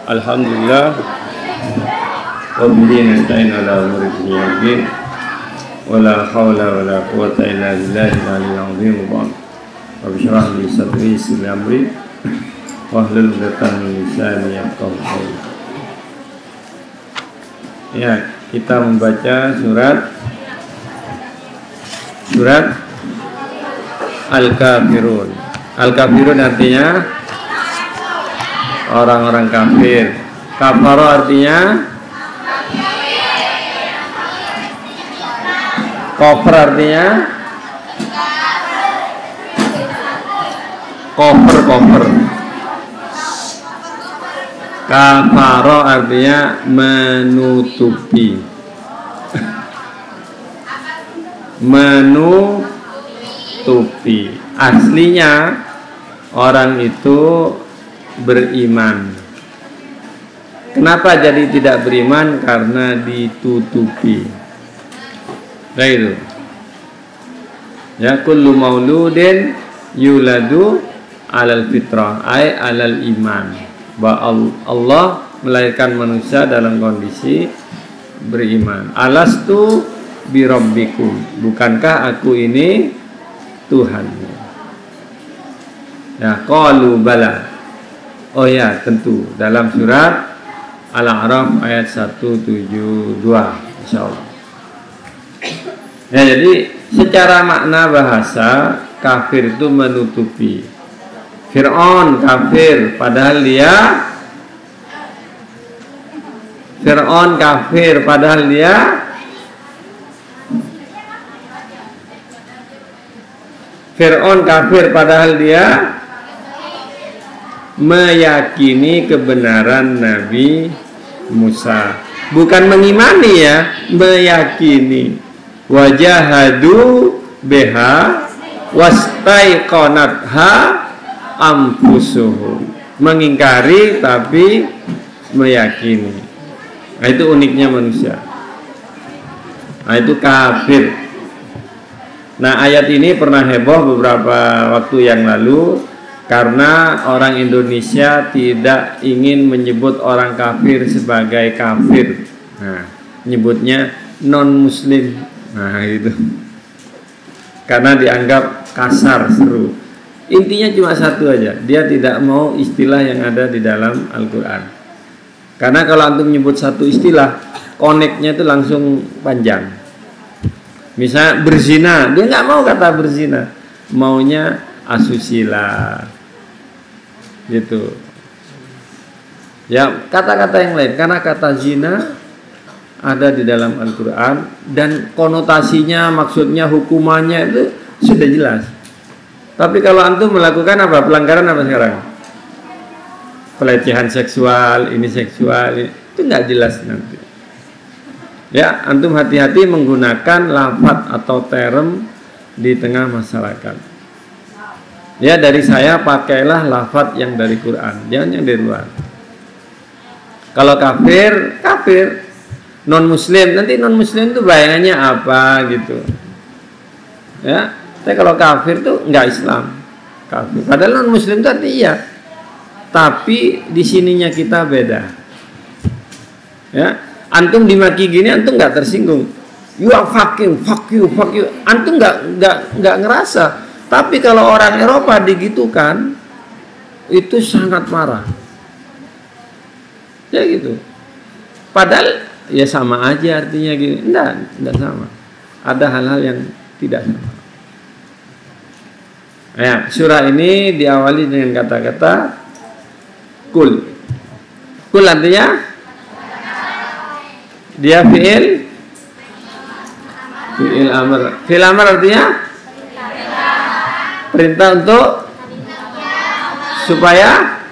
Alhamdulillah wa bihi nasta'in ala umuri dunya waddin wala haula wala quwwata illa billahil aliyyil azim. Wa bishrah li sadri yassir amri wa hlul 'uqdatam min lisani yafqahu qawli. Ya, kita membaca surat Al-Kafirun. Al-Kafirun artinya orang-orang kafir. Kafaro artinya kafir, artinya koper. Kafaro artinya menutupi. Menutupi. Aslinya orang itu beriman. Kenapa jadi tidak beriman? Karena ditutupi. Nah itu. Ya, kullu mauludin yuladu alal fitrah, ay alal iman. Bahwa Allah melahirkan manusia dalam kondisi beriman. Alastu birabbikum, bukankah aku ini Tuhanmu? Ya, qalu bala. Oh ya, tentu. Dalam surat Al-A'raf ayat 172, insyaallah. Ya, jadi secara makna bahasa kafir itu menutupi. Fir'aun kafir padahal dia Fir'aun kafir padahal dia Fir'aun kafir padahal dia meyakini kebenaran Nabi Musa. Bukan mengimani ya, meyakini. Wajahadu biha wastaiqanatha anfusuhum, mengingkari tapi meyakini. Nah, itu uniknya manusia. Nah, itu kafir. Nah, ayat ini pernah heboh beberapa waktu yang lalu karena orang Indonesia tidak ingin menyebut orang kafir sebagai kafir. Nah, nyebutnya non-muslim. Nah, itu. Karena dianggap kasar, seru. Intinya cuma satu aja, dia tidak mau istilah yang ada di dalam Al-Quran. Karena kalau antum menyebut satu istilah, koneknya itu langsung panjang. Misalnya berzina, dia nggak mau kata berzina, maunya asusila, gitu. Ya, kata-kata yang lain, karena kata zina ada di dalam Al-Quran dan konotasinya, maksudnya, hukumannya itu sudah jelas. Tapi kalau antum melakukan apa? Pelanggaran apa sekarang? Pelecehan seksual, ini seksual, itu nggak jelas nanti. Ya, antum hati-hati menggunakan lafaz atau term di tengah masyarakat. Ya, dari saya pakailah lafaz yang dari Quran, jangan yang dari luar. Kalau kafir, kafir. Non muslim, nanti non muslim itu bayangannya apa gitu. Ya. Tapi kalau kafir tuh nggak Islam, kafir. Padahal non Muslim itu artinya iya. Tapi di sininya kita beda. Ya, antum dimaki gini, antum nggak tersinggung. You are fucking, fuck you. Antum nggak ngerasa. Tapi kalau orang Eropa digitukan, itu sangat marah. Ya gitu. Padahal ya sama aja artinya gini. Enggak sama. Ada hal-hal yang tidak sama. Ya, surah ini diawali dengan kata-kata kul. Kul artinya dia fi'il amr. Fi'il amr artinya perintah untuk supaya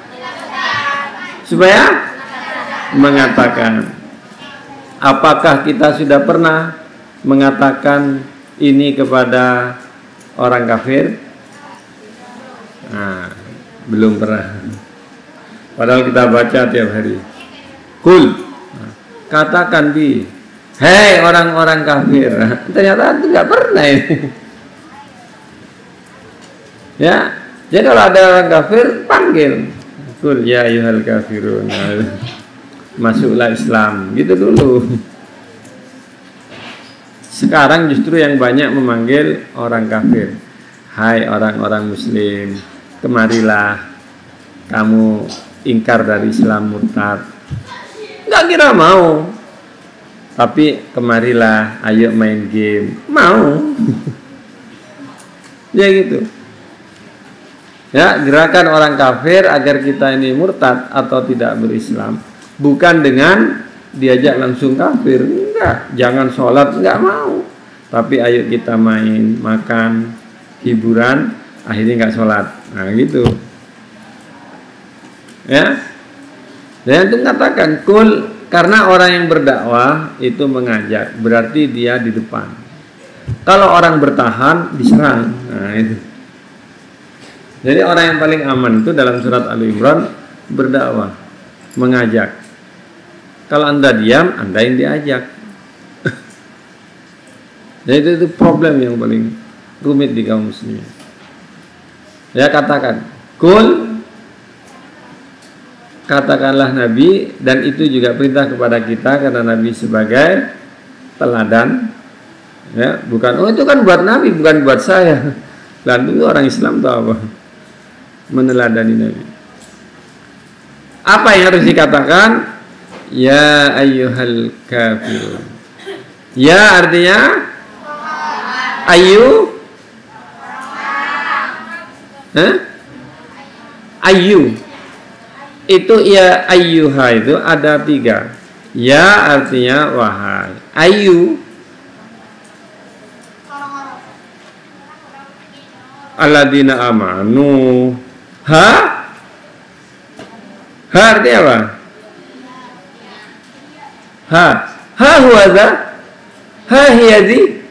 mengatakan. Apakah kita sudah pernah mengatakan ini kepada orang kafir? Nah, belum pernah. Padahal kita baca tiap hari. Kul, katakan Hei orang-orang kafir. Ternyata itu nggak pernah ini. Ya, jadi kalau ada orang kafir panggil, Qul ya ayyuhal kafirun. Masuklah Islam, gitu dulu. Sekarang justru yang banyak memanggil orang kafir. Hai orang-orang muslim, kemarilah kamu ingkar dari Islam, murtad. Nggak kira mau. Tapi kemarilah, ayo main game. Mau. Ya gitu. Ya, gerakan orang kafir agar kita ini murtad atau tidak berislam, bukan dengan diajak langsung kafir, enggak, jangan sholat, enggak mau. Tapi ayo kita main, makan, hiburan, akhirnya enggak sholat. Nah gitu. Ya. Dan itu katakan kul, karena orang yang berdakwah itu mengajak, berarti dia di depan. Kalau orang bertahan diserang. Nah itu. Jadi orang yang paling aman itu dalam surat Al-Imran berdakwah, mengajak. Kalau Anda diam, Anda yang diajak. Jadi itu problem yang paling rumit di kaum muslimin. Ya katakan, kul, katakanlah Nabi, dan itu juga perintah kepada kita karena Nabi sebagai teladan. Ya, bukan oh itu kan buat Nabi, bukan buat saya. Dan itu orang Islam tahu apa? Meneladani Nabi. Apa yang harus dikatakan? Ya ayyuhal kafirun. Ya artinya ayu. Ayu. Itu ya ayyuha itu ada 3. Ya artinya wahai. Ayu alladzina amanu. Ha? Ha artinya apa? Ha. Ha huwa za. Ha hiyadi.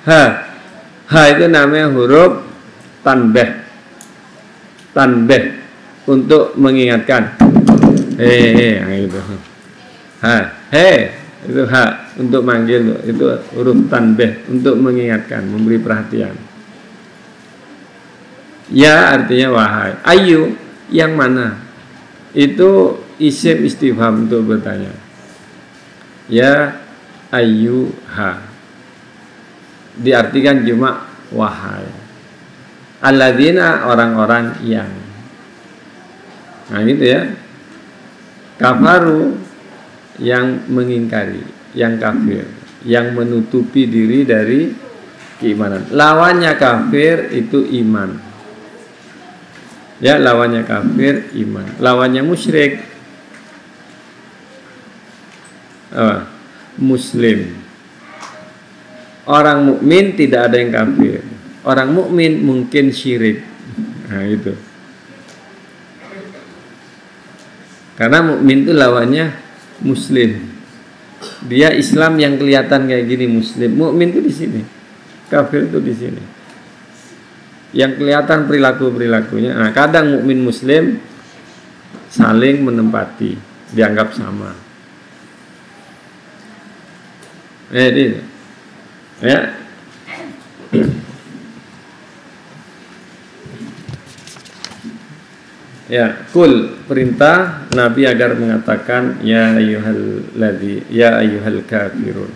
Ha. Ha itu namanya huruf tanbih. Tanbih untuk mengingatkan. Gitu. Ha. Itu ha untuk manggil, itu huruf tanbih untuk mengingatkan, memberi perhatian. Ya artinya wahai. Ayu yang mana? Itu isim istifham untuk bertanya. Ya ayyuha diartikan cuma wahai. Alladzina orang-orang yang. Nah gitu ya. Kafaru yang mengingkari, yang kafir, yang menutupi diri dari keimanan. Lawannya kafir itu iman. Ya, lawannya kafir iman. Lawannya musyrik apa? Muslim. Orang mukmin tidak ada yang kafir. Orang mukmin mungkin syirik. Nah itu. Karena mukmin itu lawannya muslim. Dia Islam yang kelihatan kayak gini muslim. Mukmin itu di sini. Kafir itu di sini. Yang kelihatan perilaku-perilakunya. Nah, kadang mukmin muslim saling menempati, dianggap sama. Jadi ya. Ya, kul perintah Nabi agar mengatakan ya ayyuhal kafirun.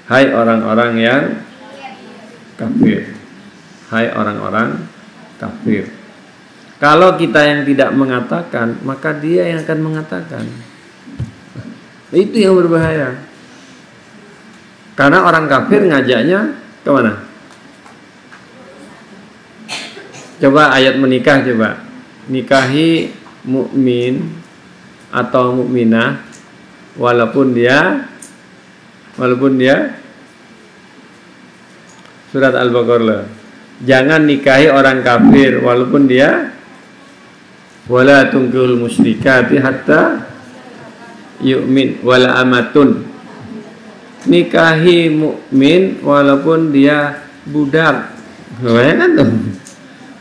Hai orang-orang yang kafir. Hai orang-orang kafir. Kalau kita yang tidak mengatakan, maka dia yang akan mengatakan. Itu yang berbahaya. Karena orang kafir ngajaknya kemana? Coba ayat menikah coba. Nikahi mukmin atau mukminah walaupun dia surat Al-Baqarah. Jangan nikahi orang kafir walaupun dia wala tunkihul musyrikati hatta yu'min wala amatun. Nikahi mukmin walaupun dia budak. Kan tuh.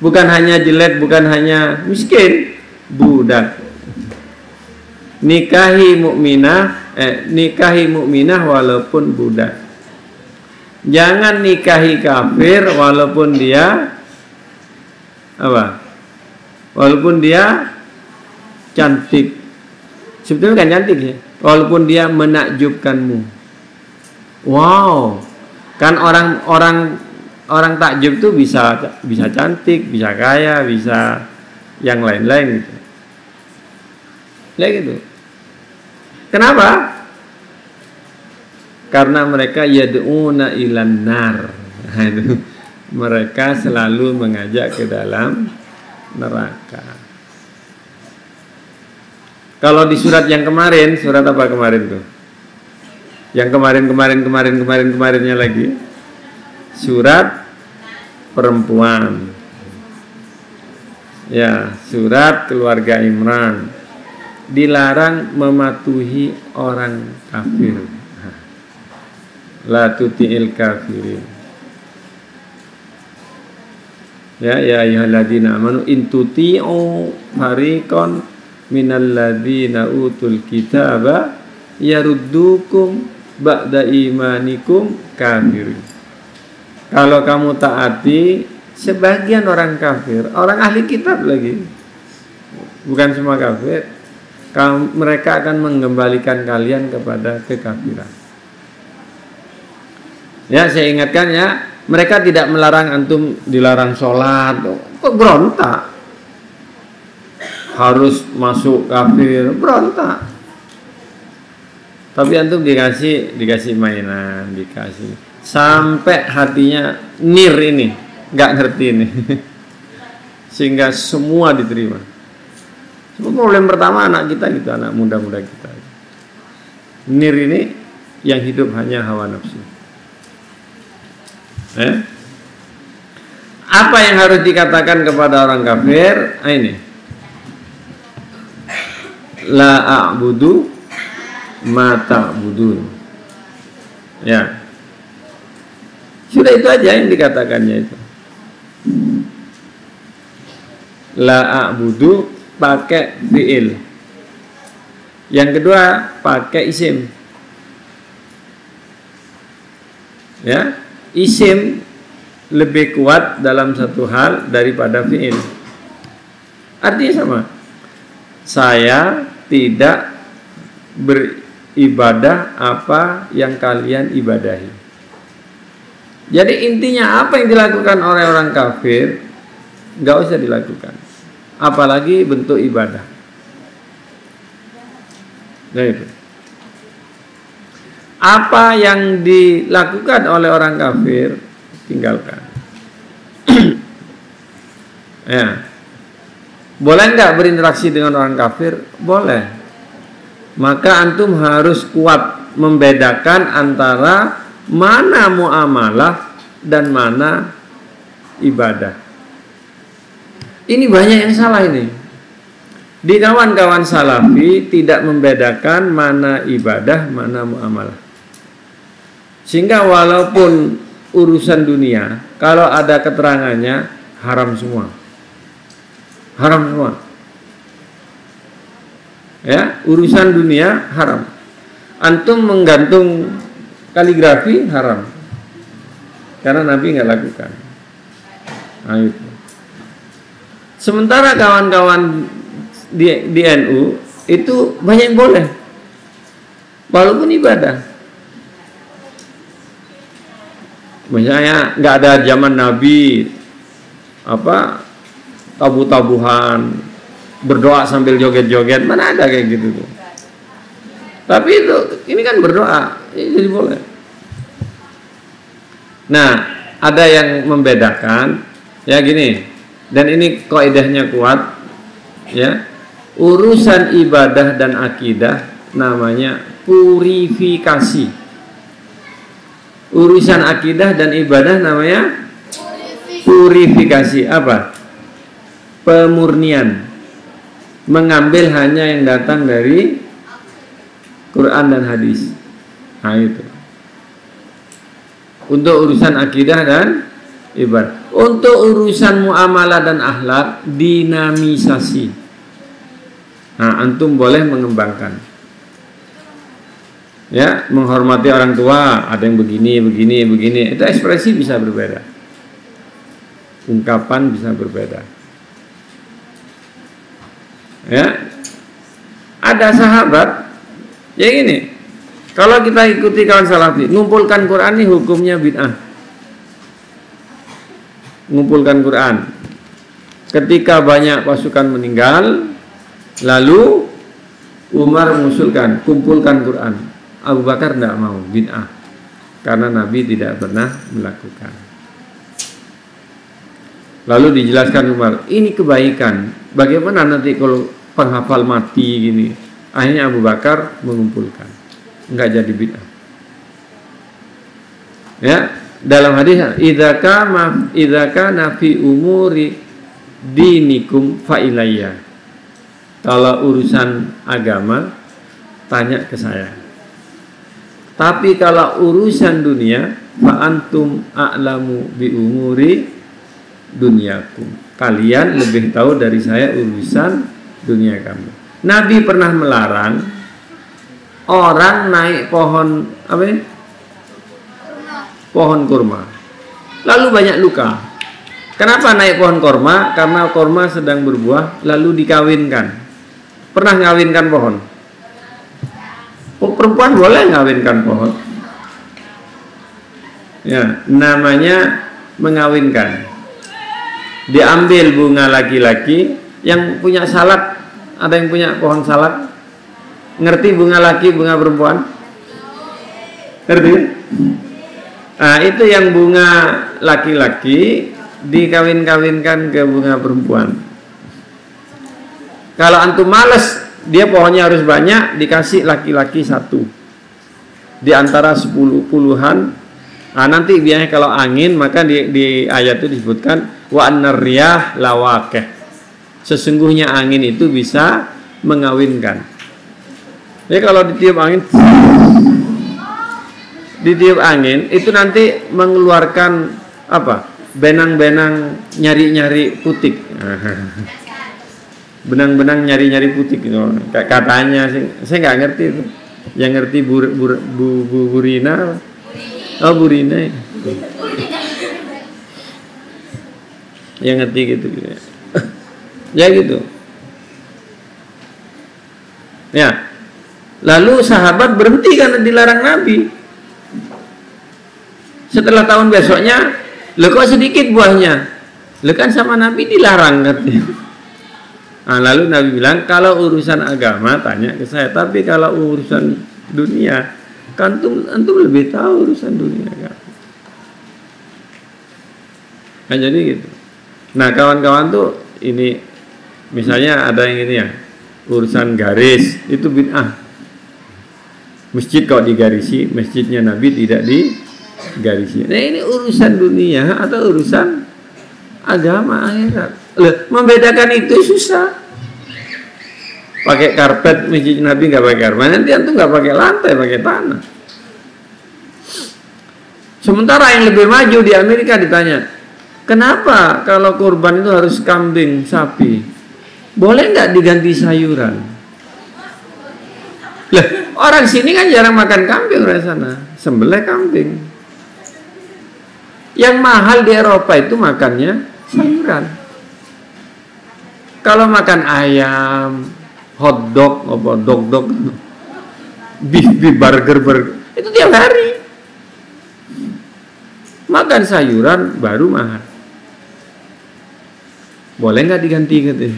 Bukan hanya jelek, bukan hanya miskin, budak. Nikahi mukminah nikahi mukminah walaupun budak. Jangan nikahi kafir walaupun dia apa? Walaupun dia cantik. Sebetulnya kan cantik ya. Walaupun dia menakjubkanmu. Wow. Kan orang takjub tuh bisa cantik, bisa kaya, bisa yang lain-lain gitu. Ya gitu. Kenapa? Karena mereka yad'una ilan nar. Nah, itu. Mereka selalu mengajak ke dalam neraka. Kalau di surat yang kemarin, surat apa kemarin tuh? Yang kemarinnya lagi. Surat perempuan. Ya, surat keluarga Imran. Dilarang mematuhi orang kafir. La tuti'il kafirin. Ya ayyuhalladzina amanu in tuti'u fariqan minalladzina utul kitaba yaruddukum ba'da imanikum kafirin. Kalau kamu taati sebagian orang kafir, orang ahli kitab lagi, bukan semua kafir, mereka akan mengembalikan kalian kepada kekafiran. Ya, saya ingatkan ya, mereka tidak melarang antum dilarang sholat, kok berontak? Harus masuk kafir, berontak. Tapi antum dikasih mainan, dikasih sampai hatinya nir ini, nggak ngerti ini, sehingga semua diterima. Problem pertama anak kita gitu, anak muda-muda kita. Nir ini yang hidup hanya hawa nafsu. Apa yang harus dikatakan kepada orang kafir? Ini la a'budu ma ta'budun. Ya, sudah itu aja yang dikatakannya itu. La a'budu pakai fi'il. Yang kedua pakai isim. Ya, isim lebih kuat dalam satu hal daripada fi'il. Artinya sama. Saya tidak beribadah apa yang kalian ibadahi. Jadi intinya apa yang dilakukan oleh orang kafir nggak usah dilakukan, apalagi bentuk ibadah. Nah itu. Apa yang dilakukan oleh orang kafir tinggalkan. Ya. Boleh nggak berinteraksi dengan orang kafir? Boleh. Maka antum harus kuat membedakan antara mana muamalah dan mana ibadah. Ini banyak yang salah ini. Di kawan-kawan salafi tidak membedakan mana ibadah, mana muamalah. Sehingga walaupun urusan dunia, kalau ada keterangannya haram semua. Haram semua. Ya, urusan dunia haram. Antum menggantung kaligrafi haram. Karena Nabi nggak lakukan. Nah, itu. Sementara kawan-kawan di NU itu banyak yang boleh. Walaupun ibadah. Misalnya nggak ada zaman Nabi tabu-tabuhan, berdoa sambil joget-joget, mana ada kayak gitu tuh. Tapi itu ini kan berdoa, jadi boleh. Nah, ada yang membedakan ya gini, dan ini kaidahnya kuat ya. Urusan ibadah dan akidah namanya purifikasi. Urusan akidah dan ibadah namanya purifikasi. Apa? Pemurnian. Mengambil hanya yang datang dari Quran dan hadis. Nah itu. Untuk urusan akidah dan ibadah. Untuk urusan muamalah dan akhlak, dinamisasi. Nah, antum boleh mengembangkan. Ya, menghormati orang tua, ada yang begini, itu ekspresi bisa berbeda, ungkapan bisa berbeda. Ya, ada sahabat, ya ini, kalau kita ikuti kawan salafi, ngumpulkan Quran ini hukumnya bid'ah. Ngumpulkan Quran, ketika banyak pasukan meninggal, lalu Umar mengusulkan kumpulkan Quran. Abu Bakar tidak mau, bid'ah, karena Nabi tidak pernah melakukan. Lalu dijelaskan Umar, ini kebaikan. Bagaimana nanti kalau penghafal mati gini? Akhirnya Abu Bakar mengumpulkan, enggak jadi bid'ah. Ya, dalam hadis, idza kana fi umuri dinikum fa ilayya. Kalau urusan agama tanya ke saya. Tapi kalau urusan dunia, fa antum a'lamu bi umuri dunyakum. Kalian lebih tahu dari saya urusan dunia kamu. Nabi pernah melarang orang naik pohon apa ini? Pohon kurma. Lalu banyak luka. Kenapa naik pohon kurma? Karena kurma sedang berbuah lalu dikawinkan. Pernah ngawinkan pohon? Perempuan boleh ngawinkan pohon. Ya, namanya mengawinkan. Diambil bunga laki-laki, yang punya salak, ada yang punya pohon salak? Ngerti bunga laki, bunga perempuan? Ngerti? Nah, itu yang bunga laki-laki dikawin-kawinkan ke bunga perempuan. Kalau antum males, dia pohonnya harus banyak, dikasih laki-laki satu di antara puluhan. Nah, nanti biasanya kalau angin, maka di ayat itu disebutkan wa an-riyah lawaqih. Sesungguhnya angin itu bisa mengawinkan. Jadi kalau ditiup angin itu nanti mengeluarkan apa? Benang-benang nyari-nyari putik. Benang-benang nyari-nyari putih gitu. Katanya saya nggak ngerti itu. Yang ngerti burina. Oh, burina. Yang ngerti gitu. Ya gitu. Ya. Lalu sahabat berhenti karena dilarang Nabi. Setelah tahun besoknya, lo kok sedikit buahnya? Lo kan sama Nabi dilarang katanya. Nah, lalu Nabi bilang, kalau urusan agama tanya ke saya, tapi kalau urusan dunia, kan antum lebih tahu urusan dunia kan. Nah, jadi gitu. Nah, kawan-kawan tuh ini, misalnya ada yang ini ya, urusan garis itu bid'ah. Masjid kalau digarisi, masjidnya Nabi tidak digarisi. Nah, ini urusan dunia atau urusan agama akhirat. Loh, membedakan itu susah. Pakai karpet masjid Nabi nggak pakai karpet, nanti antum nggak pakai lantai, pakai tanah. Sementara yang lebih maju di Amerika ditanya, kenapa kalau kurban itu harus kambing, sapi? Boleh nggak diganti sayuran? Lah, orang sini kan jarang makan kambing, orang sana sembelih kambing. Yang mahal di Eropa itu makannya sayuran. Kalau makan ayam, hotdog, dog, beef, burger, itu tiap hari. Makan sayuran baru mahal. Boleh nggak diganti gitu?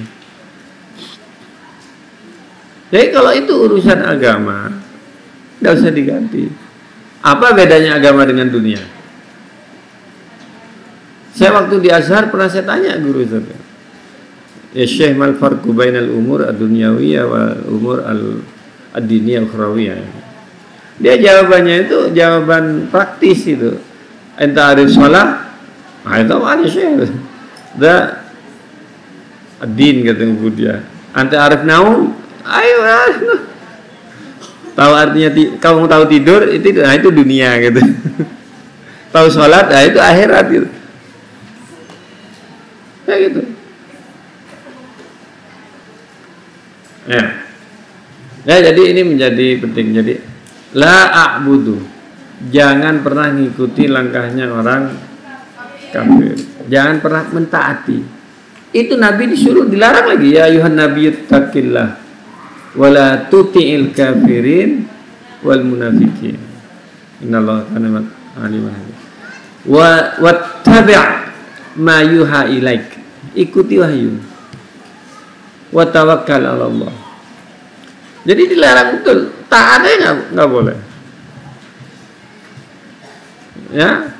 Jadi kalau itu urusan agama, nggak usah diganti. Apa bedanya agama dengan dunia? Saya waktu di Azhar pernah saya tanya guru saya. Ya Syekh, mal farqu bainal umur ad-dunyawiyah wal umur ad-diniyah ukhrawiyah. Dia jawabannya itu jawaban praktis itu. Enta arif shalah, itu ada Syekh. Da ad-din kata dia. Anta arif naum, ayo. Tahu artinya kamu tahu tidur itu dunia gitu. Tahu salat, itu akhirat gitu. Ya gitu. Ya, jadi ini menjadi penting. Jadi La a'budu, jangan pernah ngikuti langkahnya orang kafir, jangan pernah mentaati. Itu Nabi disuruh, dilarang lagi, ya ayuhan nabiyyut taqillah wala tuti'il kafirin wal munafikin innallaha kana aliman wattabi' ma yuha ilaik, ikuti wahyu, wa tawakkal 'ala Allah. Jadi dilarang betul, taatnya nggak boleh. Ya,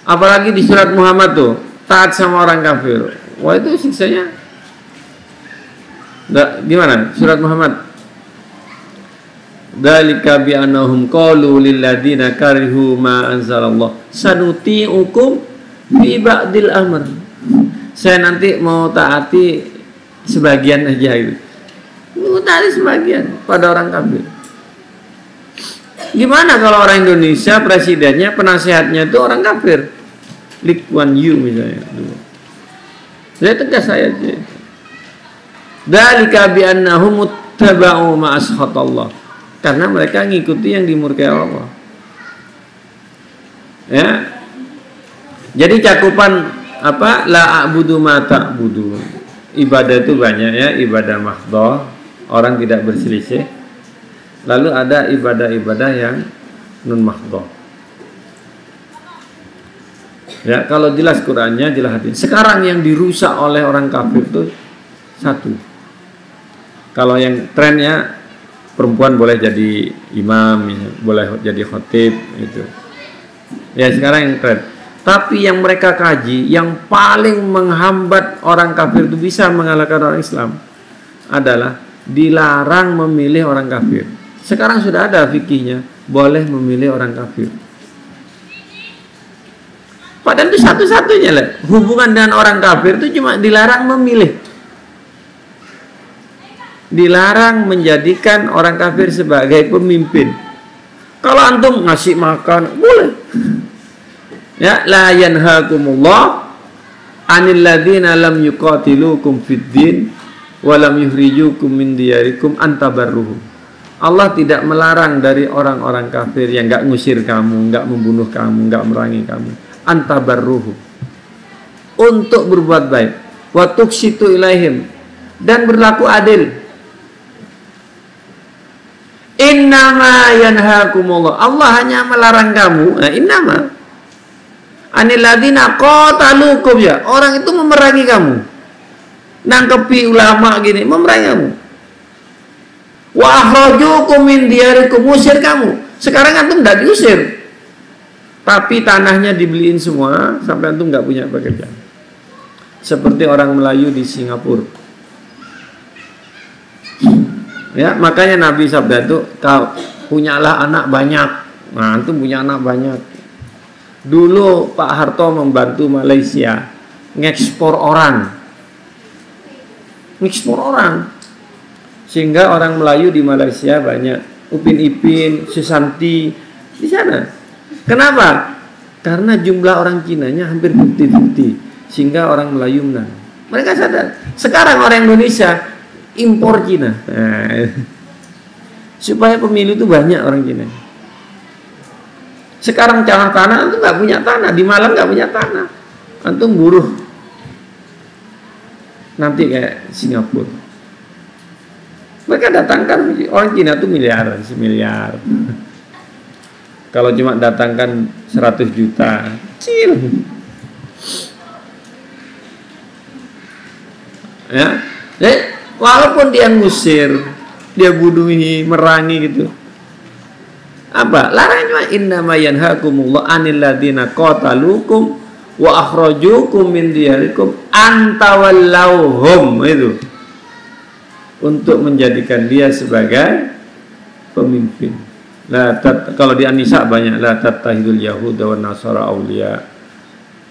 apalagi di surat Muhammad tuh taat sama orang kafir, wah itu siksanya. Gimana surat Muhammad? Dzalika bi annahum qalu lil ladzina karihu ma anzalallah sanuti'ukum fi ba'dil amr. Saya nanti mau taati sebagian aja gitu. Mau taati sebagian pada orang kafir. Gimana kalau orang Indonesia presidennya, penasehatnya itu orang kafir? Lee Kuan Yew misalnya. Saya tegas saya aja. Dzalika bi annahum muttaba'u ma ashatallah. Karena mereka ngikuti yang dimurkai Allah. Ya. Jadi cakupan apa? La a'budu ma ta'budu. Ibadah itu banyak ya, ibadah mahdhah, orang tidak berselisih. Lalu ada ibadah-ibadah yang non mahdhah. Ya, kalau jelas Qur'annya, jelas hadis. Sekarang yang dirusak oleh orang kafir itu satu. Kalau yang trennya perempuan boleh jadi imam, boleh jadi khatib gitu. Ya sekarang yang tren. Tapi yang mereka kaji, yang paling menghambat orang kafir itu bisa mengalahkan orang Islam adalah dilarang memilih orang kafir. Sekarang sudah ada fikihnya, boleh memilih orang kafir. Padahal itu satu-satunya lah. Hubungan dengan orang kafir itu cuma dilarang memilih. Dilarang menjadikan orang kafir sebagai pemimpin. Kalau antum ngasih makan, boleh. Ya, la yanhaakumullah 'anil ladzina lam yuqatilukum fid din wa lam yukhrijukum min diyarikum an tabarruhum. Allah tidak melarang dari orang-orang kafir yang enggak ngusir kamu, enggak membunuh kamu, enggak merangi kamu, an tabarruhum. Untuk berbuat baik, wa tuqsitu ilaihim, dan berlaku adil. Innama yanhaakumullah, Allah hanya melarang kamu, innama anil ladzina qatalukum, ya orang itu memerangi kamu, nangkepi ulama gini, memerangi kamu, wa akhrajukum min diyarikum, usir kamu. Sekarang antum tidak diusir, tapi tanahnya dibeliin semua sampai antum nggak punya pekerjaan. Seperti orang Melayu di Singapura. Ya, makanya Nabi sabda itu, kau punyalah anak banyak. Nah, antum punya anak banyak. Dulu Pak Harto membantu Malaysia ngekspor orang. Ngekspor orang. Sehingga orang Melayu di Malaysia banyak. Upin Ipin, Susanti di sana. Kenapa? Karena jumlah orang Cinanya hampir 50-50. Sehingga orang Melayu menang. Mereka sadar. Sekarang orang Indonesia impor Cina, supaya pemilu itu banyak orang Cina. Sekarang tanah antum nggak punya tanah, di Malang nggak punya tanah, antum buruh nanti kayak Singapura. Mereka datangkan orang Cina tuh miliaran, semiliar. Kalau cuma datangkan 100 juta, kecil. Ya, walaupun dia ngusir, dia bunuhi, merangi gitu. Apa? Larangan cuma innama yanhaakumullah 'anil ladzina qatalukum wa akhrajukum min diyarikum an tawallauhum, itu. Untuk menjadikan dia sebagai pemimpin. Kalau di An-Nisa banyak, la tattahidul yahuda wan nasara auliya,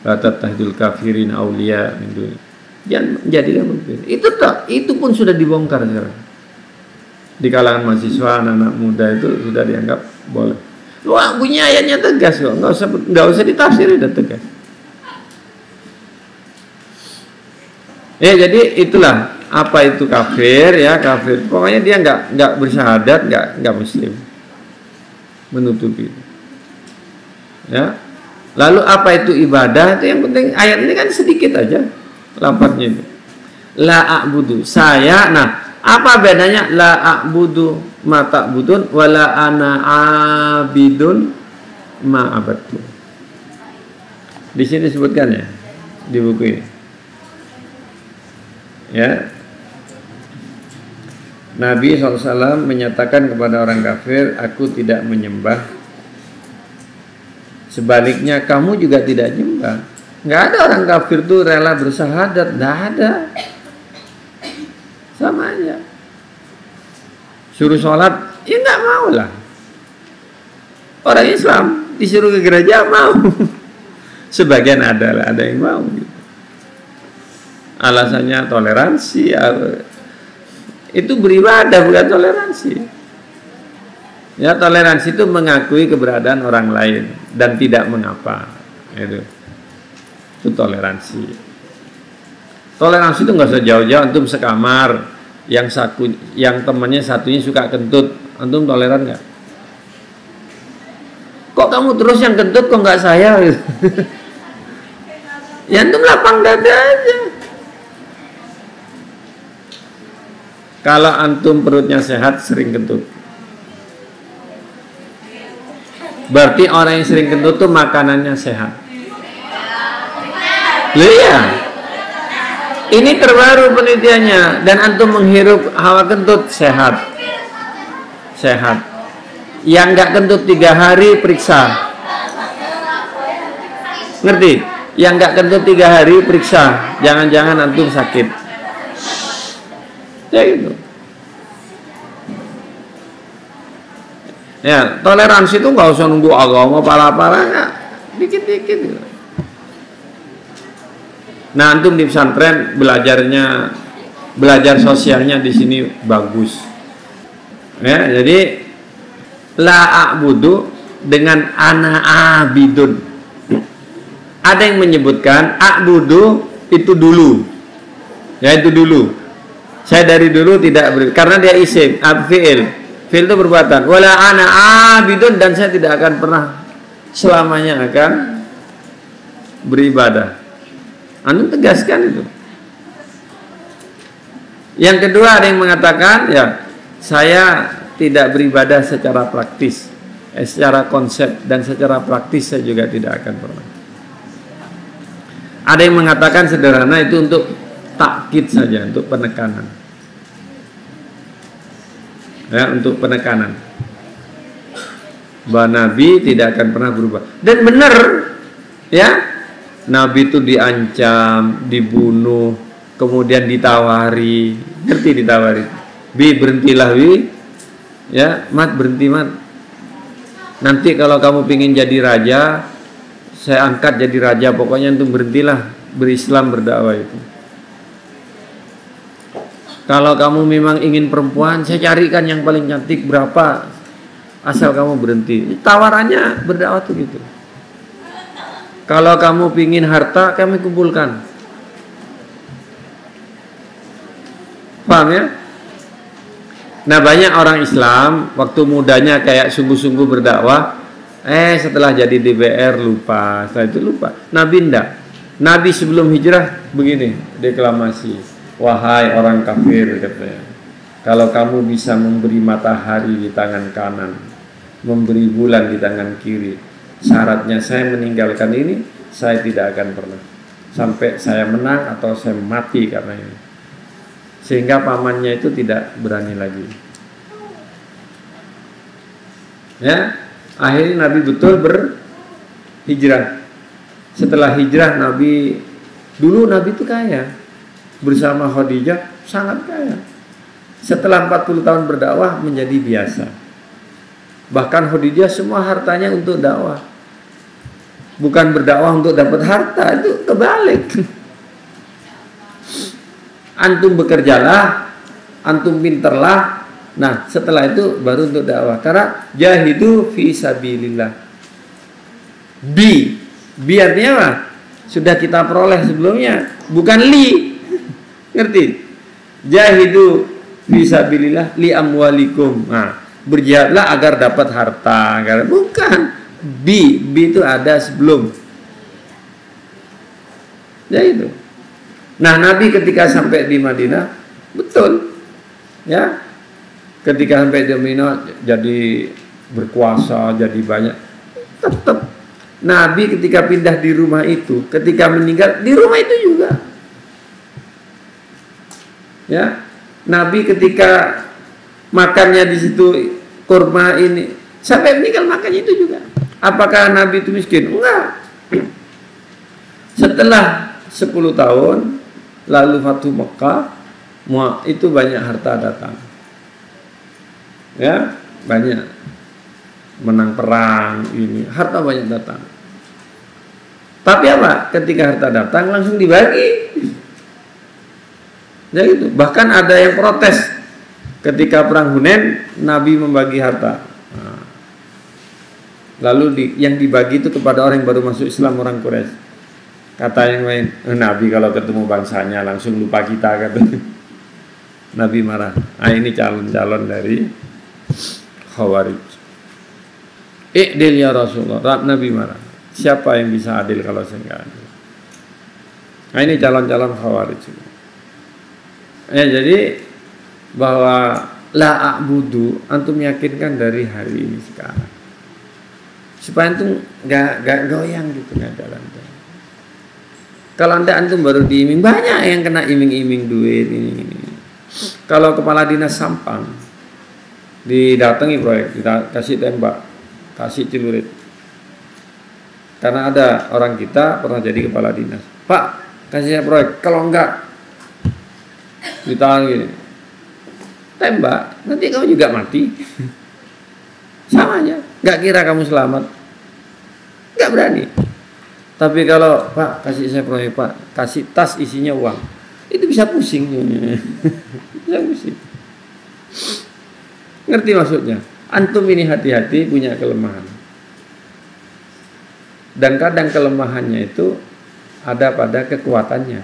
la tattahidul kafirin auliya, itu. Jangan menjadikan pemimpin. Itu pun sudah dibongkar sekarang. Di kalangan mahasiswa, anak-anak muda itu sudah dianggap boleh. Wah, bunyi ayatnya tegas kok, nggak usah ditafsir, udah tegas. Jadi itulah apa itu kafir, ya kafir. Pokoknya dia nggak bersyahadat, nggak muslim. menutupi. Ya. Lalu apa itu ibadah? Itu yang penting ayat ini kan sedikit aja lafadznya itu. La a'budu, saya. Nah, apa bedanya la a'budu ma ta'budun wala ana abidun ma abadtu? Di sini disebutkan ya di buku ini. Ya. Nabi SAW menyatakan kepada orang kafir, aku tidak menyembah. Sebaliknya kamu juga tidak menyembah. Nggak ada orang kafir tuh rela bersahadat, nggak ada. Sama aja. Suruh sholat, ya nggak mau lah. Orang Islam disuruh ke gereja mau. Sebagian ada yang mau. Alasannya toleransi. Itu beribadah bukan toleransi. Ya, toleransi itu mengakui keberadaan orang lain dan tidak mengapa. Itu toleransi. Toleransi itu nggak usah jauh-jauh. Antum sekamar, yang temannya satunya suka kentut, antum toleran nggak? Kok kamu terus yang kentut, kok nggak saya? Ya antum lapang dada aja. Kalau antum perutnya sehat, sering kentut, berarti orang yang sering kentut tuh makanannya sehat. Iya, ini terbaru penelitiannya. Dan antum menghirup hawa kentut, sehat. Yang nggak kentut 3 hari, periksa. Ngerti? Yang nggak kentut 3 hari, periksa. Jangan-jangan antum sakit. Ya gitu. Ya, toleransi itu nggak usah nunggu agama pala-pala, nggak, dikit-dikit gitu. Nah, antum di pesantren belajar sosialnya di sini bagus. Ya, jadi la a'budu dengan ana abidun. Ada yang menyebutkan a'budu itu dulu. Ya, itu dulu. Saya dari dulu tidak karena dia isim, fi'il. Fi'il itu perbuatan. Wala ana abidun, dan saya tidak akan pernah selamanya akan beribadah. Anda tegaskan itu. Yang kedua ada yang mengatakan, ya, saya tidak beribadah secara praktis, secara konsep, dan secara praktis saya juga tidak akan pernah. Ada yang mengatakan sederhana itu untuk takkid saja, untuk penekanan. Ya, untuk penekanan. Bahwa Nabi tidak akan pernah berubah. Dan benar, ya, Nabi itu diancam, dibunuh, kemudian ditawari. Ngerti ditawari? Bi, berhentilah, Bi. Ya, Mat, berhenti, Mat. Nanti kalau kamu pingin jadi raja, saya angkat jadi raja. Pokoknya untuk berhentilah berislam, berdakwah itu. Kalau kamu memang ingin perempuan, saya carikan yang paling cantik, berapa, asal kamu berhenti. Tawarannya berdakwah tuh gitu. Kalau kamu pingin harta, kami kumpulkan. Paham ya? Nah, banyak orang Islam waktu mudanya kayak sungguh-sungguh berdakwah, setelah jadi DPR lupa, setelah itu lupa. Nabi enggak. Nabi sebelum hijrah begini deklamasi. Wahai orang kafir, katanya, kalau kamu bisa memberi matahari di tangan kanan, memberi bulan di tangan kiri, syaratnya saya meninggalkan ini, saya tidak akan pernah. Sampai saya menang atau saya mati karena ini. Sehingga pamannya itu tidak berani lagi. Ya, akhirnya Nabi betul berhijrah. Setelah hijrah dulu Nabi itu kaya. Bersama Khadijah sangat kaya. Setelah 40 tahun berdakwah menjadi biasa. Bahkan Khadijah semua hartanya untuk dakwah. Bukan berdakwah untuk dapat harta, itu kebalik. Antum bekerjalah, antum pinterlah. Nah, setelah itu baru untuk dakwah. Karena jahidu fi sabilillah. Bi artinya apa? Sudah kita peroleh sebelumnya, bukan li. Ngerti? Jahidu fisabilillah li amwalikum. Nah, berjihadlah agar dapat harta. Bukan. B itu ada sebelum. Ya itu. Nah, Nabi ketika sampai di Madinah, betul. Ya. Ketika sampai di Madinah jadi berkuasa, jadi banyak. Tetap Nabi ketika pindah di rumah itu, ketika meninggal di rumah itu juga. Ya. Nabi ketika makannya di situ kurma ini, sampai meninggal makannya itu juga. Apakah Nabi itu miskin? Enggak. Setelah 10 tahun lalu Fathu Mekah, itu banyak harta datang. Ya, banyak menang perang ini, harta banyak datang. Tapi apa? Ketika harta datang langsung dibagi. Ya gitu. Bahkan ada yang protes ketika perang Hunain, Nabi membagi harta. Nah, lalu yang dibagi itu kepada orang yang baru masuk Islam, orang Quraisy. Kata yang lain, Nabi kalau ketemu bangsanya langsung lupa kita, kata. Nabi marah. Nah, ini calon-calon dari Khawarij. I'dil ya Rasulullah. Nabi marah. Siapa yang bisa adil kalau saya enggak adil? Nah, ini calon-calon Khawarij. Ya, jadi bahwa la a'budu antum yakinkan dari hari ini sekarang. Supaya antum enggak goyang gitu, enggak jalan. Kalau antum baru diiming, banyak yang kena iming-iming duit ini. Kalau kepala dinas Sampang didatangi proyek, dikasih tembak, kasih celurit. Karena ada orang kita pernah jadi kepala dinas. Pak, kasih saya proyek. Kalau enggak, ditahan gini. Tembak, nanti kamu juga mati. Sama aja, enggak kira kamu selamat. Enggak berani. Tapi kalau Pak kasih saya proyek Pak, kasih tas isinya uang, itu bisa pusing. Bisa pusing. Ngerti maksudnya? Antum ini hati-hati punya kelemahan. Dan kadang kelemahannya itu ada pada kekuatannya.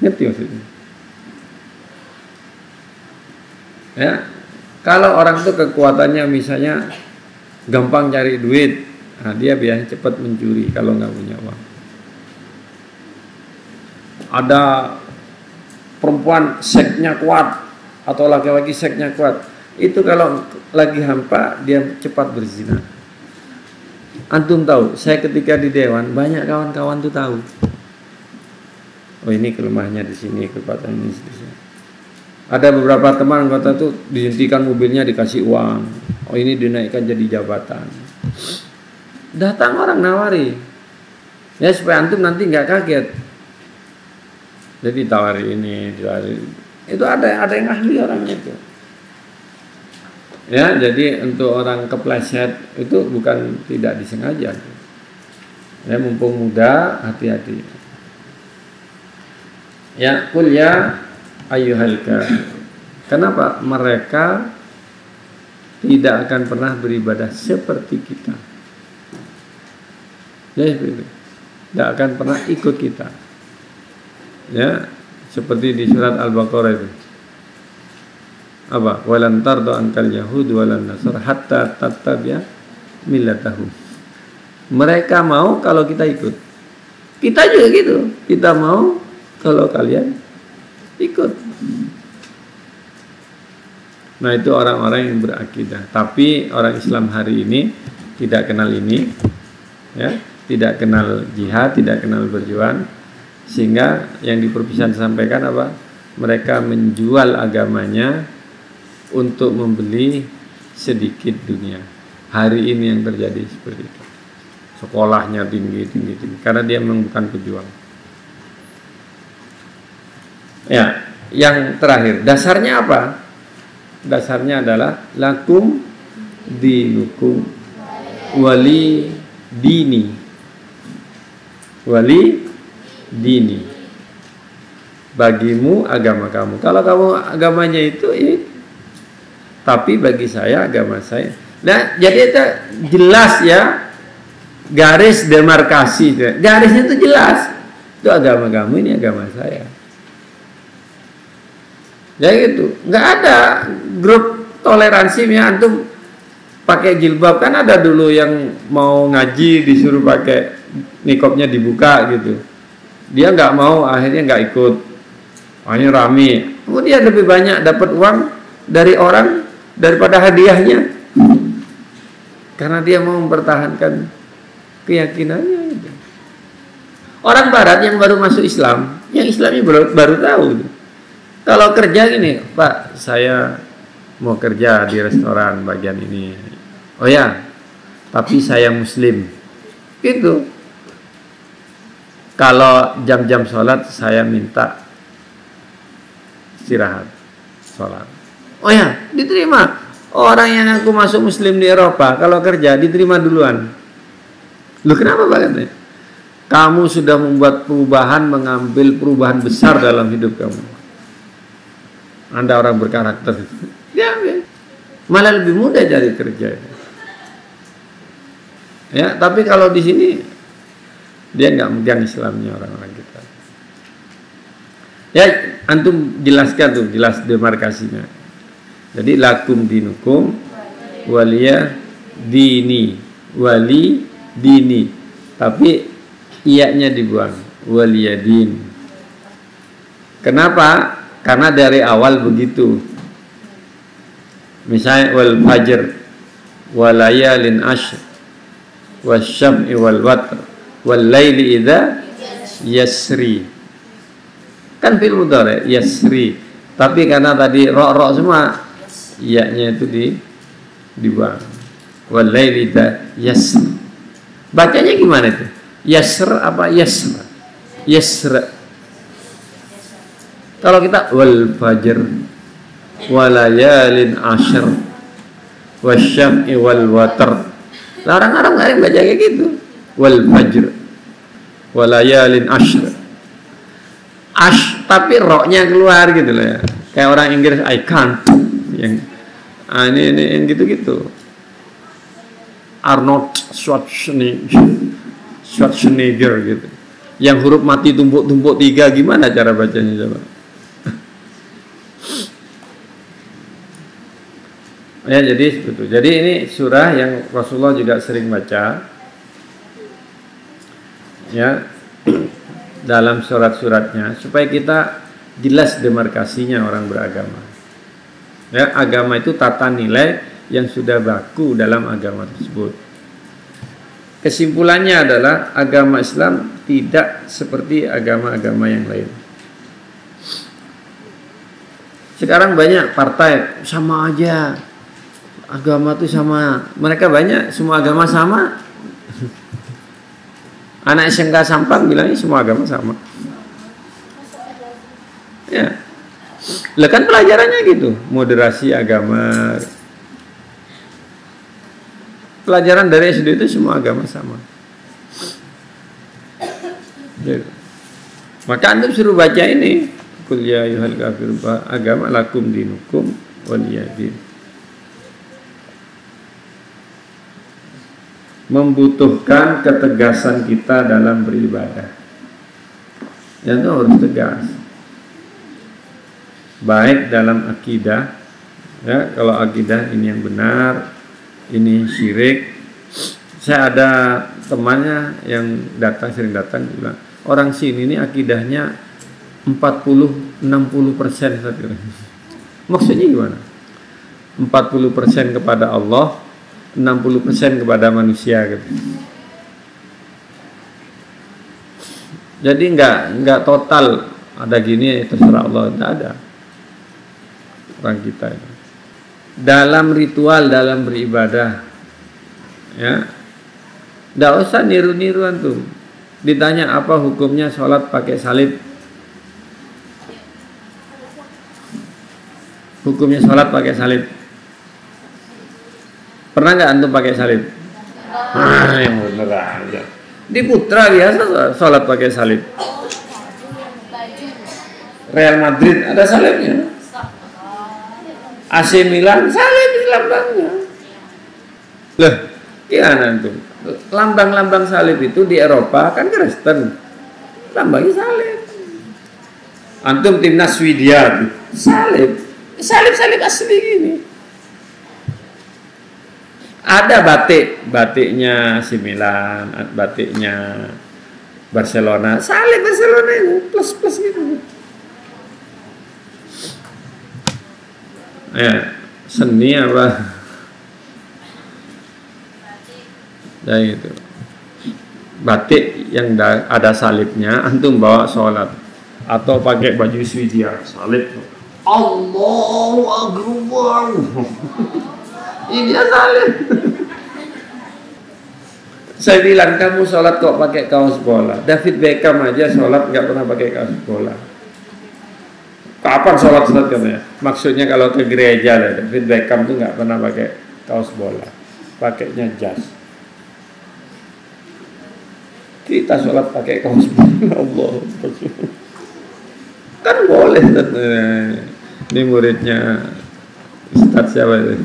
Ngerti maksudnya? Ya, kalau orang itu kekuatannya misalnya gampang cari duit, nah dia biasanya cepat mencuri kalau nggak punya uang. Ada perempuan seksnya kuat atau laki-laki seksnya kuat, itu kalau lagi hampa dia cepat berzina. Antum tahu, saya ketika di dewan banyak kawan-kawan tuh tahu. Oh ini kelemahannya di sini, kekuatan ini di sini. Ada beberapa teman anggota tuh dihentikan mobilnya dikasih uang. Oh ini dinaikkan jadi jabatan. Datang orang nawari, ya supaya antum nanti nggak kaget. Jadi tawari ini, tawari itu ada yang ahli orangnya itu. Ya, jadi untuk orang kepleset itu bukan tidak disengaja. Ya, mumpung muda, hati-hati. Ya, kul ya ayyuhal kafir. Kenapa mereka tidak akan pernah beribadah seperti kita? Ya, tidak akan pernah ikut kita. Ya, seperti di surat Al-Baqarah itu. Apa? Walan tardu ankal yahud walan nasar hatta tattabi'a millatahum. Mereka mau kalau kita ikut. Kita juga gitu. Kita mau kalau kalian ikut. Nah, itu orang-orang yang berakidah. Tapi orang Islam hari ini tidak kenal ini, ya, tidak kenal jihad, tidak kenal berjuang, sehingga yang di perpisahan sampaikan apa? Mereka menjual agamanya untuk membeli sedikit dunia. Hari ini yang terjadi seperti itu. Sekolahnya tinggi, karena dia memang bukan pejuang. Ya, yang terakhir, dasarnya apa? Dasarnya adalah lakum dinukum wali dini. Wali dini. Bagimu agama kamu. Kalau kamu agamanya itu, ya, tapi bagi saya agama saya. Nah, jadi itu jelas ya, garis demarkasi. Garisnya itu jelas. Itu agama kamu, ini agama saya. Ya gitu. Nggak ada grup toleransinya antum pakai jilbab, kan ada dulu yang mau ngaji disuruh pakai niqabnya dibuka gitu, dia nggak mau, akhirnya nggak ikut, akhirnya rame, kemudian lebih banyak dapat uang dari orang daripada hadiahnya, karena dia mau mempertahankan keyakinannya gitu. Orang barat yang baru masuk Islam, yang Islamnya baru tahu gitu. Kalau kerja gini, Pak, saya mau kerja di restoran bagian ini. Oh ya, tapi saya Muslim. Gitu. Kalau jam-jam sholat saya minta istirahat sholat. Oh ya, diterima. Orang yang aku masuk Muslim di Eropa, kalau kerja diterima duluan. Lu kenapa Pak? Kamu sudah membuat perubahan, mengambil perubahan besar dalam hidup kamu. Anda orang berkarakter. Ya, malah lebih mudah cari kerja. Ya, tapi kalau di sini dia nggak megang Islamnya orang-orang kita. Ya, antum jelaskan tuh, jelas demarkasinya. Jadi lakum dinukum waliya dini, wali dini. Tapi iyanya dibuang, waliyadin. Kenapa? Karena dari awal begitu. Misalnya wal fajr, walayalin ashr, wasyam'i wal watr, wal laili idza yasri. Kan fil mudhari yasri. Tapi karena tadi ro semua, iyanya itu dibuang. Wal laili idza yasri. Bacanya gimana itu? Yasr apa yasr? Yasr. Kalau kita wal fajr walayalin ashr wasyam'i wal watr, larang nggak ada yang baca kayak gitu. Wal fajr walayalin ashr, tapi roknya keluar gitu loh ya, kayak orang Inggris I can't, yang ini yang gitu-gitu. Arnold Schwarzenegger gitu, yang huruf mati tumpuk-tumpuk 3, gimana cara bacanya coba? Ya, jadi betul. Jadi ini surah yang Rasulullah juga sering baca, ya, dalam surat-suratnya, supaya kita jelas demarkasinya orang beragama. Ya, agama itu tata nilai yang sudah baku dalam agama tersebut. Kesimpulannya adalah agama Islam tidak seperti agama-agama yang lain. Sekarang banyak partai sama aja, agama itu sama, mereka banyak, semua agama sama. Anak SMK Sampang bilangnya semua agama sama. Ya, lah kan pelajarannya gitu, moderasi agama. Pelajaran dari SD itu semua agama sama. Maka antum suruh baca ini, Qul ya ayyuhal kafirun, agama lakum dinukum waliyadin. Membutuhkan ketegasan kita dalam beribadah. Yang itu harus tegas. Baik dalam akidah, ya, kalau akidah ini yang benar, ini syirik. Saya ada temannya yang sering datang bilang, orang sini ini akidahnya 40-60%. Maksudnya gimana? 40% kepada Allah, 60% kepada manusia gitu. Jadi enggak total ada gini terserah Allah, tidak ada. Orang kita itu dalam ritual, dalam beribadah, ya, tidak usah niru-niruan tuh. Ditanya apa hukumnya sholat pakai salib, hukumnya sholat pakai salib. Pernah nggak antum pakai salib? Yang bener aja. Di Putra biasa sholat pakai salib. Real Madrid ada salibnya. AC Milan salib di lambangnya. Loh, gimana antum? Lambang-lambang salib itu di Eropa kan Kristen, lambangnya salib. Antum timnas Swedia salib asli gini. Ada batiknya AC Milan, batiknya Barcelona, salib Barcelona itu plus gitu. Ya, seni apa? Ya itu. Batik yang ada salibnya, antum bawa sholat atau pakai baju Swedia, salib. Allahu Akbar. Ini salib. Saya bilang kamu sholat kok pakai kaos bola. David Beckham aja sholat nggak pernah pakai kaos bola. Kapan sholat katanya? Maksudnya kalau ke gereja lah, David Beckham tuh nggak pernah pakai kaos bola, pakainya jas. Kita sholat pakai kaos bola, Allah. Kan boleh. Ini muridnya Ustadz siapa itu?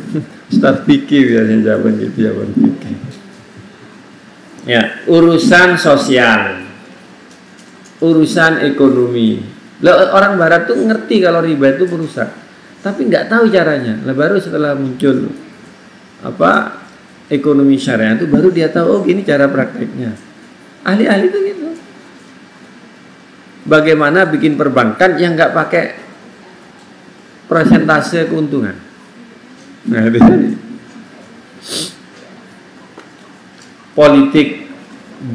Ustadz Fikih biasanya jawaban gitu, jawaban Fikih. Ya, urusan sosial, urusan ekonomi. Lah, orang Barat tuh ngerti kalau riba itu merusak, tapi nggak tahu caranya. Lah baru setelah muncul ekonomi syariah itu baru dia tahu, oh gini cara prakteknya. Ahli-ahli itu gitu. Bagaimana bikin perbankan yang nggak pakai persentase keuntungan. Nah, itu politik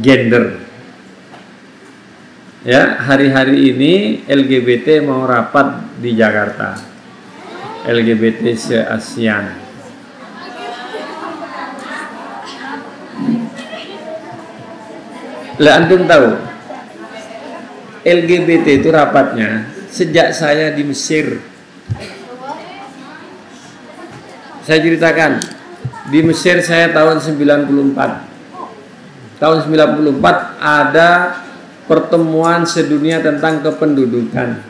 gender. Ya, hari-hari ini LGBT mau rapat di Jakarta. LGBT se-ASEAN. Lah antum tahu LGBT itu rapatnya sejak saya di Mesir. Saya ceritakan, di Mesir saya tahun 94. Tahun 94 ada pertemuan sedunia tentang kependudukan.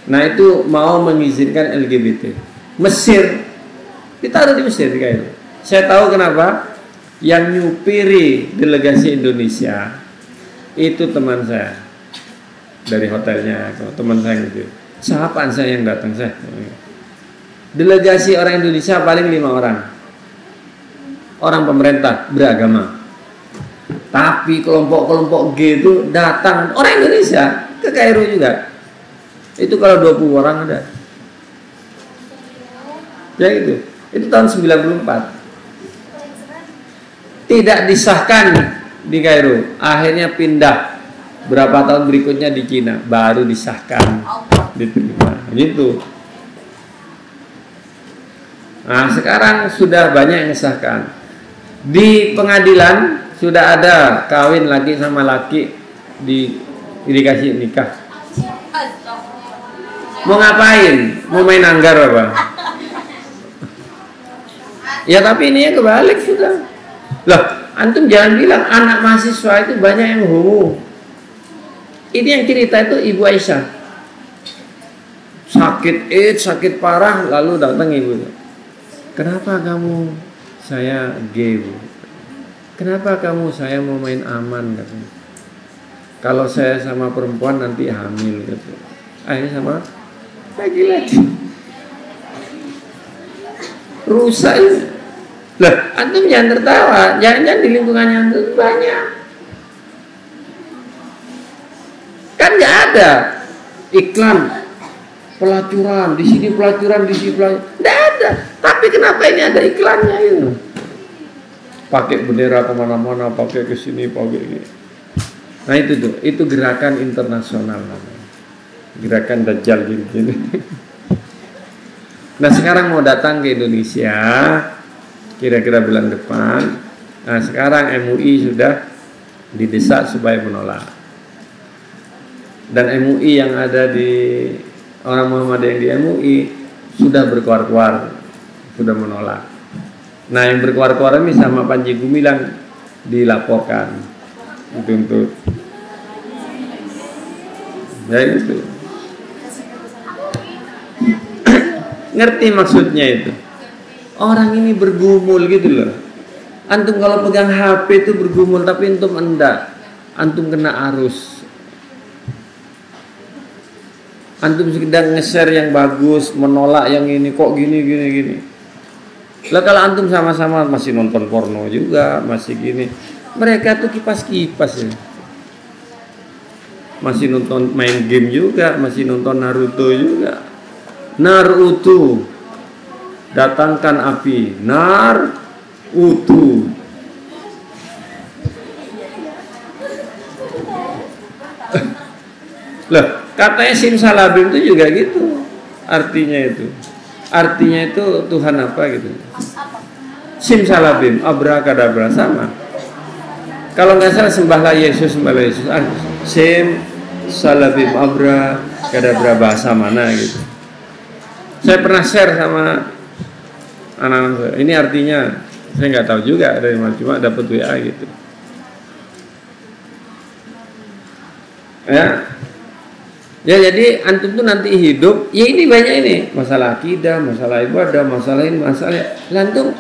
Nah, itu mau mengizinkan LGBT. Mesir, kita ada di Mesir di Kairo. Saya tahu kenapa. Yang nyupiri delegasi Indonesia itu teman saya dari hotelnya, teman saya gitu. Siapaan saya yang datang saya? Delegasi orang Indonesia paling 5 orang. Orang pemerintah beragama. Tapi kelompok-kelompok G itu datang orang Indonesia ke Kairo juga. Itu kalau 20 orang ada. Ya gitu. Itu tahun 94. Tidak disahkan di Kairo. Akhirnya pindah. Berapa tahun berikutnya di Cina baru disahkan. Gitu. Nah, sekarang sudah banyak yang disahkan. Di pengadilan sudah ada kawin laki sama laki dikasih nikah. Mau ngapain? Mau main anggar apa? Ya tapi ini ya kebalik sudah. Loh, antum jangan bilang anak mahasiswa itu banyak yang homo. Ini yang cerita itu Ibu Aisyah. Sakit parah lalu datang ibu. Kenapa kamu saya gay, Bu? Kenapa kamu saya mau main aman katanya? Kalau saya sama perempuan nanti hamil gitu. Akhirnya sama laki-laki. Rusak ya. Lah, antum jangan tertawa. Jangan-jangan di lingkungannya antum banyak. Kan nggak ada iklan pelacuran di sini, pelacuran di sini, pelacuran. Nggak ada. Tapi kenapa ini ada iklannya itu? Pakai bendera kemana-mana, pakai ke sini, pakai ini. Nah itu tuh, itu gerakan internasional, gerakan Dajjal gini. Nah sekarang mau datang ke Indonesia, kira-kira bulan depan. Nah sekarang MUI sudah didesak supaya menolak. Dan MUI yang ada di orang Muhammadiyah yang di MUI sudah berkuar-kuar, sudah menolak. Nah yang berkuar-kuar ini sama Panji Gumilang dilaporkan untuk ya itu. Ngerti maksudnya itu? Orang ini bergumul gitu loh. Antum kalau pegang HP itu bergumul, tapi antum enggak. Antum kena arus. Antum sedang nge-share yang bagus, menolak yang ini, kok gini. Lah kalau antum sama-sama masih nonton porno juga, masih gini, mereka tuh kipas-kipas ya. Masih nonton main game juga, masih nonton Naruto juga. Naruto, datangkan api. Naruto. Lah, katanya simsalabim itu juga gitu. Artinya itu Tuhan apa gitu. Simsalabim, abrakadabra sama. Kalau nggak salah sembahlah Yesus. Simsalabim, abrakadabra bahasa mana gitu. Saya pernah share sama anak-anak saya. Ini artinya saya nggak tahu juga dari mana, cuma dapat WA gitu. Ya jadi antum tuh nanti hidup, ya ini banyak ini masalah akidah, masalah ibadah, masalah ini, masalah antum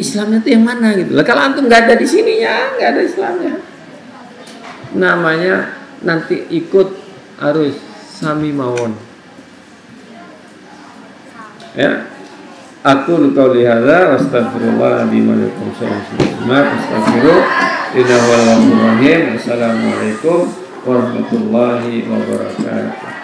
Islamnya tuh yang mana gitu. Lah kalau antum nggak ada di sini ya nggak ada Islamnya. Namanya nanti ikut arus sami mawon. Ya, aku qauli hadza wastaghfirullah bima lakum astaghfiru innahu ghafurur rahim. Assalamualaikum warahmatullahi wabarakatuh.